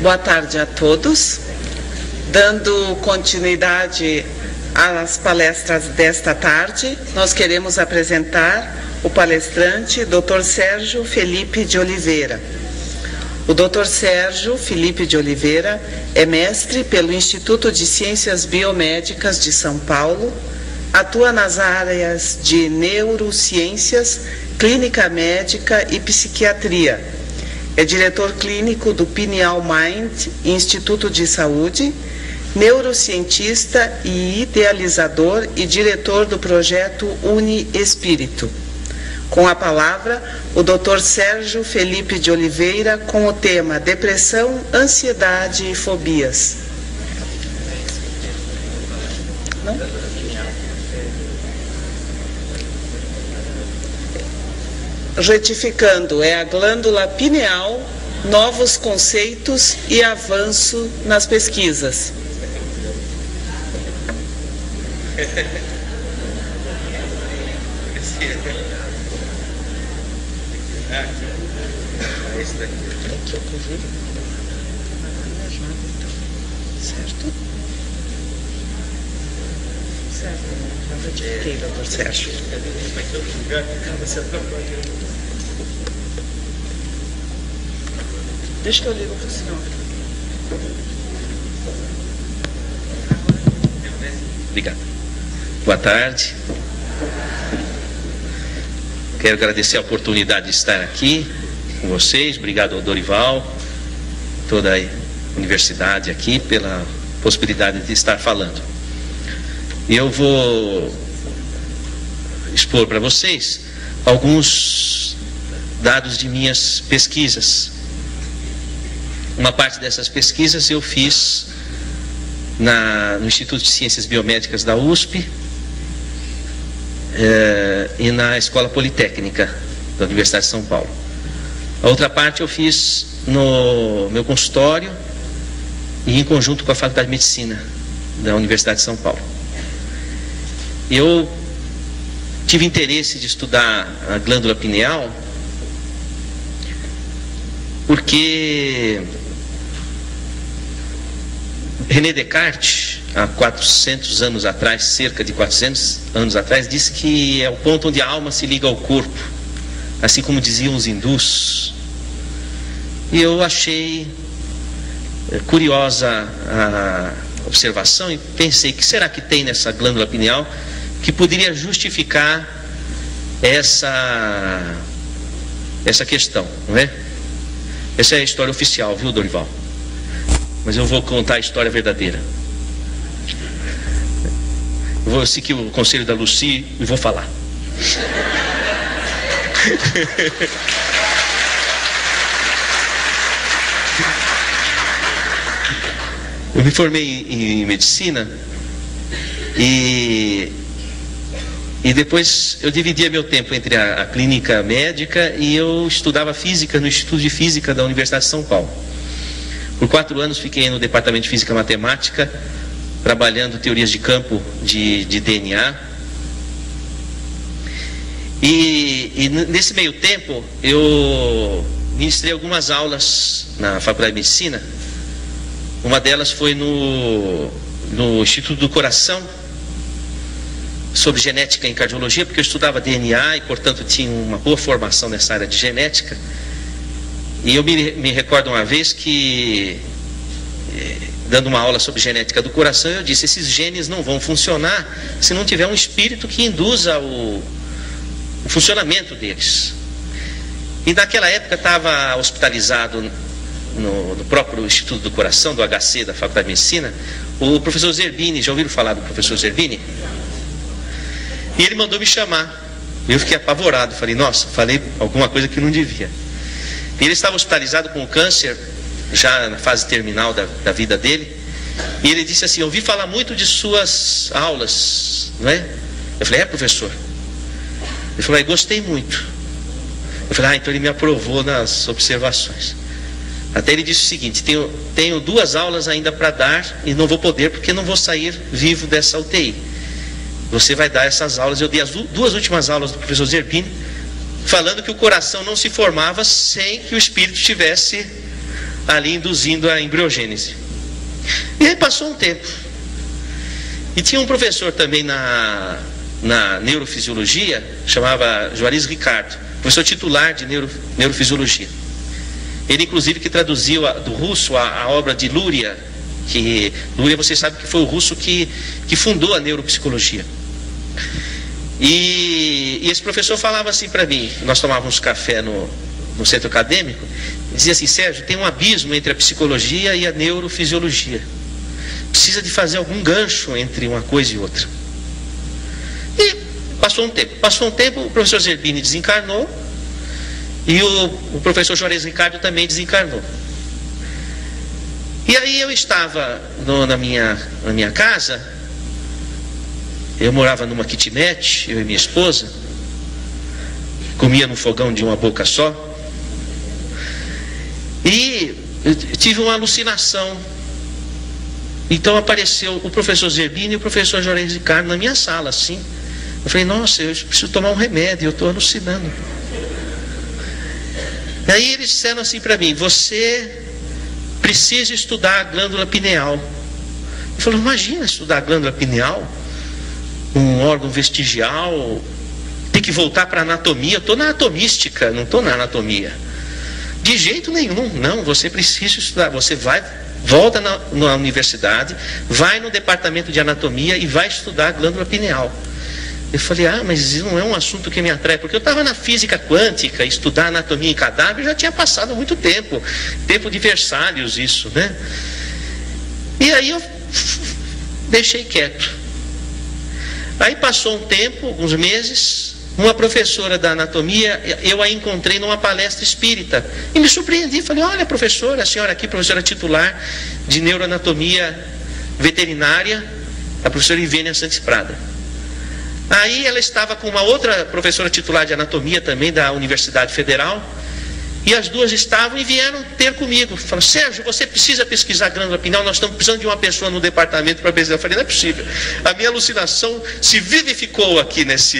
Boa tarde a todos. Dando continuidade às palestras desta tarde, nós queremos apresentar o palestrante Dr. Sérgio Felipe de Oliveira. O Dr. Sérgio Felipe de Oliveira é mestre pelo Instituto de Ciências Biomédicas de São Paulo, atua nas áreas de neurociências, clínica médica e psiquiatria. É diretor clínico do Pineal Mind Instituto de Saúde, neurocientista e idealizador e diretor do projeto Uni Espírito. Com a palavra, o Dr. Sérgio Felipe de Oliveira, com o tema Depressão, Ansiedade e Fobias. Não? Retificando, é a glândula pineal, novos conceitos e avanço nas pesquisas. Certo? Certo. Já retifiquei, Dr. Sérgio. Deixa que eu ligo para o senhor. Obrigado. Boa tarde. Quero agradecer a oportunidade de estar aqui com vocês. Obrigado ao Dorival, toda a universidade aqui, pela possibilidade de estar falando. Eu vou expor para vocês alguns dados de minhas pesquisas. Uma parte dessas pesquisas eu fiz no Instituto de Ciências Biomédicas da USP e na Escola Politécnica da Universidade de São Paulo. A outra parte eu fiz no meu consultório e em conjunto com a Faculdade de Medicina da Universidade de São Paulo. Eu tive interesse de estudar a glândula pineal porque René Descartes, há 400 anos atrás, cerca de 400 anos atrás, disse que é o ponto onde a alma se liga ao corpo, assim como diziam os hindus. E eu achei curiosa a observação e pensei, que será que tem nessa glândula pineal que poderia justificar essa questão, não é? Essa é a história oficial, viu, Dorival? Mas eu vou contar a história verdadeira. Eu vou seguir o conselho da Lucy e vou falar. Eu me formei em medicina e depois eu dividia meu tempo entre a clínica médica e eu estudava física no Instituto de Física da Universidade de São Paulo. Por 4 anos fiquei no departamento de Física Matemática, trabalhando teorias de campo de DNA. E nesse meio tempo eu ministrei algumas aulas na Faculdade de Medicina. Uma delas foi no Instituto do Coração, sobre genética em cardiologia, porque eu estudava DNA e, portanto, tinha uma boa formação nessa área de genética. E eu me recordo uma vez que, dando uma aula sobre genética do coração, eu disse, esses genes não vão funcionar se não tiver um espírito que induza o funcionamento deles. E naquela época estava hospitalizado no próprio Instituto do Coração, do HC, da Faculdade de Medicina, o professor Zerbini. Já ouviram falar do professor Zerbini? E ele mandou me chamar. Eu fiquei apavorado, falei, nossa, falei alguma coisa que não devia. E ele estava hospitalizado com câncer, já na fase terminal da vida dele. E ele disse assim, ouvi falar muito de suas aulas, não é? Eu falei, professor? Ele falou, gostei muito. Eu falei, então ele me aprovou nas observações. Até ele disse o seguinte, tenho 2 aulas ainda para dar e não vou poder porque não vou sair vivo dessa UTI. Você vai dar essas aulas. Eu dei as 2 últimas aulas do professor Zerbini, falando que o coração não se formava sem que o espírito estivesse ali induzindo a embriogênese. E aí passou um tempo. E tinha um professor também na neurofisiologia, chamava Juarez Ricardo, professor titular de neurofisiologia. Ele, inclusive, que traduziu do russo a obra de Luria, que Luria, vocês sabem que foi o russo que fundou a neuropsicologia. E esse professor falava assim para mim, nós tomávamos café no centro acadêmico, e dizia assim: Sérgio, tem um abismo entre a psicologia e a neurofisiologia. Precisa de fazer algum gancho entre uma coisa e outra. E passou um tempo, o professor Zerbini desencarnou, e o professor Juarez Ricardo também desencarnou. E aí eu estava na minha casa, eu morava numa kitnet, eu e minha esposa, comia no fogão de uma boca só, e eu tive uma alucinação. Então apareceu o professor Zerbini e o professor Juarez Ricardo na minha sala, assim. Eu falei: nossa, eu preciso tomar um remédio, eu estou alucinando. E aí eles disseram assim para mim: você precisa estudar a glândula pineal. Eu falei: imagina estudar a glândula pineal, um órgão vestigial, tem que voltar para a anatomia. Eu estou na anatomística, não estou na anatomia. De jeito nenhum, não, você precisa estudar. Você volta na universidade, vai no departamento de anatomia e vai estudar a glândula pineal. Eu falei: mas isso não é um assunto que me atrai, porque eu estava na física quântica, estudar anatomia em cadáver já tinha passado há muito tempo de Versalhes, isso, né? E aí eu deixei quieto. Aí passou um tempo, alguns meses, uma professora da anatomia, eu a encontrei numa palestra espírita, e me surpreendi. Falei: olha, professora, a senhora aqui, professora titular de neuroanatomia veterinária, a professora Ivênia Santos Prada. Aí ela estava com uma outra professora titular de anatomia também da Universidade Federal, e as duas estavam e vieram ter comigo. Falaram: Sérgio, você precisa pesquisar a glândula pineal, nós estamos precisando de uma pessoa no departamento para pesquisar. Eu falei: não é possível, a minha alucinação se vivificou aqui nesse...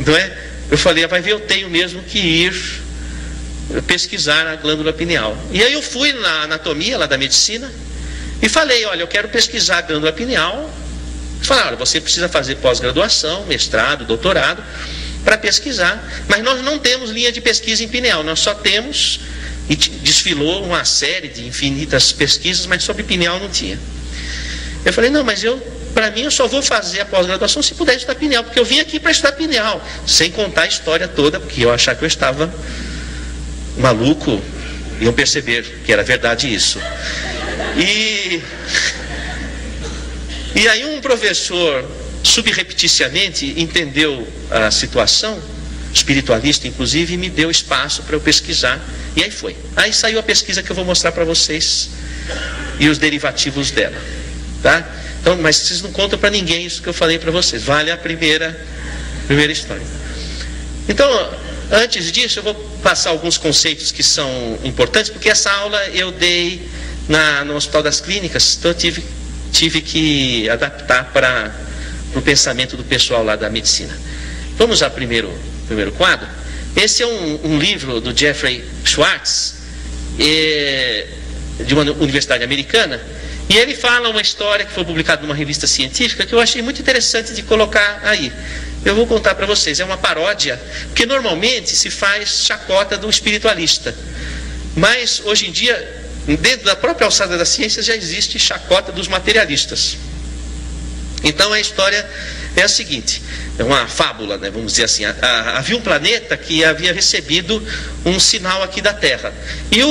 Não é? Eu falei: vai ver, eu tenho mesmo que ir pesquisar a glândula pineal. E aí eu fui na anatomia lá da medicina e falei: olha, eu quero pesquisar a glândula pineal. Falaram: olha, você precisa fazer pós-graduação, mestrado, doutorado para pesquisar, mas nós não temos linha de pesquisa em pineal, nós só temos, e desfilou uma série de infinitas pesquisas, mas sobre pineal não tinha. Eu falei: não, mas para mim eu só vou fazer a pós-graduação se puder estudar pineal, porque eu vim aqui para estudar pineal, sem contar a história toda, porque eu achava que eu estava maluco, iam perceber que era verdade isso. E aí um professor, subrepticiamente, entendeu a situação, espiritualista inclusive, e me deu espaço para eu pesquisar. E aí foi. Aí saiu a pesquisa que eu vou mostrar para vocês e os derivativos dela. Tá? Então, mas vocês não contam para ninguém isso que eu falei para vocês. Vale a primeira história. Então, antes disso, eu vou passar alguns conceitos que são importantes, porque essa aula eu dei no Hospital das Clínicas, então eu tive que adaptar para o pensamento do pessoal lá da medicina. Vamos ao primeiro quadro. Esse é um livro do Jeffrey Schwartz, de uma universidade americana, e ele fala uma história que foi publicada numa revista científica que eu achei muito interessante de colocar aí. Eu vou contar para vocês. É uma paródia, porque normalmente se faz chacota do espiritualista, mas hoje em dia, dentro da própria alçada da ciência, já existe chacota dos materialistas. Então a história é a seguinte, é uma fábula, né, vamos dizer assim. Havia um planeta que havia recebido um sinal aqui da Terra, e